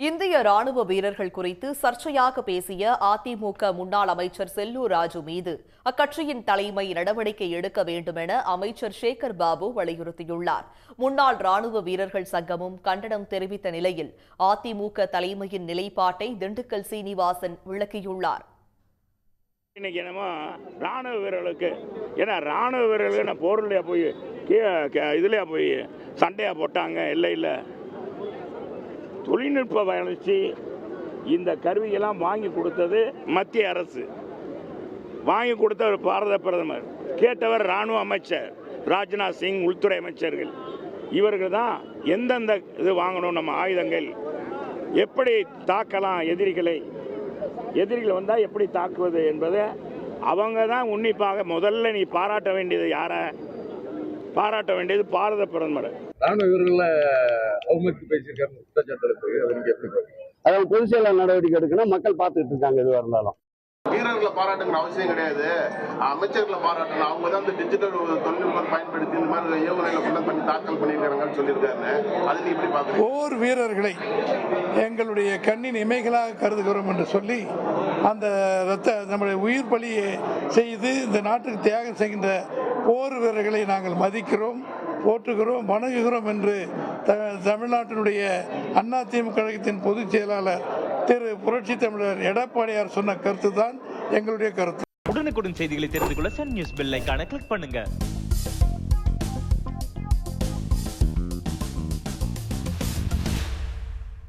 இந்திய ராணுவ வீரர்கள் குறித்து சர்ச்சையாக பேசிய அதிமுக முன்னாள் அமைச்சர் செல்லூர் ராஜு மீது அக்கட்சியின் தலைமை நடவடிக்கை எடுக்க வேண்டும் என அமைச்சர் சேகர் பாபு வலியுறுத்தியுள்ளார். முன்னாள் ராணுவ வீரர்கள் சங்கமும் கண்டனம் தெரிவித்த நிலையில் அதிமுக தலைமையின் நிலைப்பாட்டை திண்டுக்கல் சீனிவாசன் விளக்கியுள்ளார். இன்னைக்கு என்னமோ ராணுவ வீரர்களுக்கு ராணுவ வீரர்களுக்கு போர்லையா போய் இதுலையா போய் சண்டையா போட்டாங்க இல்லை தொழில்நுட்ப வளர்ச்சி இந்த கருவியெல்லாம் வாங்கி கொடுத்தது மத்திய அரசு, வாங்கி கொடுத்தவர் பாரத பிரதமர், கேட்டவர் ராணுவ அமைச்சர் ராஜ்நாத் சிங், உள்துறை அமைச்சர்கள். இவர்கள் தான் எந்தெந்த இது வாங்கணும், நம்ம ஆயுதங்கள் எப்படி தாக்கலாம், எதிரிகள் வந்தால் எப்படி தாக்குவது என்பதை அவங்க தான் உன்னிப்பாக. முதல்ல நீ பாராட்ட வேண்டியது யாரை? பாராட்ட வேண்டியது பாரத பிரதமர். ராணுவ வீரர்களை அவமதித்து பேசியிருக்காரு குற்றச்சாட்டு. அதாவது பொதுச் செயலாளர் நடவடிக்கை எடுக்கணும், மக்கள் பார்த்துட்டு இருக்காங்க. எதுவாக இருந்தாலும் வீரர்களை பாராட்டுங்கிற அவசியம் கிடையாது, அமைச்சர்களை பாராட்டணும். அவங்க தான் இந்த டிஜிட்டல் தொழில்நுட்பம் பயன்படுத்தி இந்த மாதிரி ஏவுகணைகளை பண்ணி தாக்கல் பண்ணியிருக்காங்கன்னு சொல்லியிருக்காங்க. அது நீ இப்படி பார்க்குறேன். போர் வீரர்களை எங்களுடைய கண்ணின் இமைகளாக கருதுகிறோம் என்று சொல்லி அந்த நம்முடைய உயிர் பலியை செய்து இந்த நாட்டுக்கு தியாகம் செய்கின்ற போர் வீரர்களை நாங்கள் மதிக்கிறோம், போற்றுகிறோம், வணங்குகிறோம் என்று தமிழ்நாட்டினுடைய அதிமுக கழகத்தின் பொதுச் செயலாளர் திரு புரட்சி தமிழர் எடப்பாடியார் சொன்ன கருத்து தான் எங்களுடைய கருத்து. உடனுக்குடன் செய்திகளை தெரிந்து கொள்ள சன் நியூஸ் பெல் ஐகானை கிளிக் பண்ணுங்க.